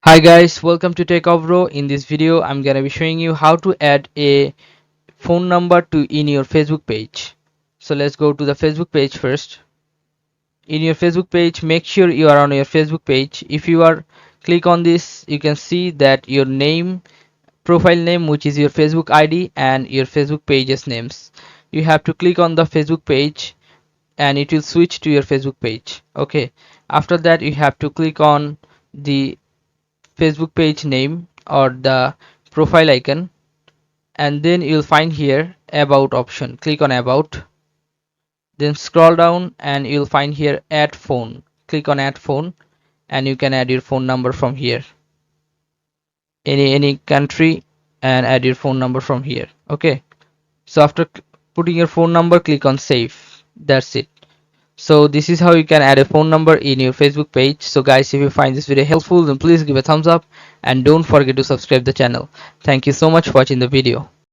Hi guys, welcome to Techavro. In this video, I'm gonna be showing you how to add a phone number to in your Facebook page. So let's go to the Facebook page first. In your Facebook page, make sure you are on your Facebook page. If you are click on this, you can see that your name, profile name, which is your Facebook ID, and your Facebook page's names. You have to click on the Facebook page, and it will switch to your Facebook page. Okay. After that, you have to click on the Facebook page name or the profile icon, and then you'll find here about option. Click on about, then scroll down and you'll find here add phone. Click on add phone and you can add your phone number from here, any country, and add your phone number from here. Okay, so after putting your phone number, click on save. That's it. So this is how you can add a phone number in your Facebook page. So guys, if you find this video helpful, then please give a thumbs up and don't forget to subscribe the channel. Thank you so much for watching the video.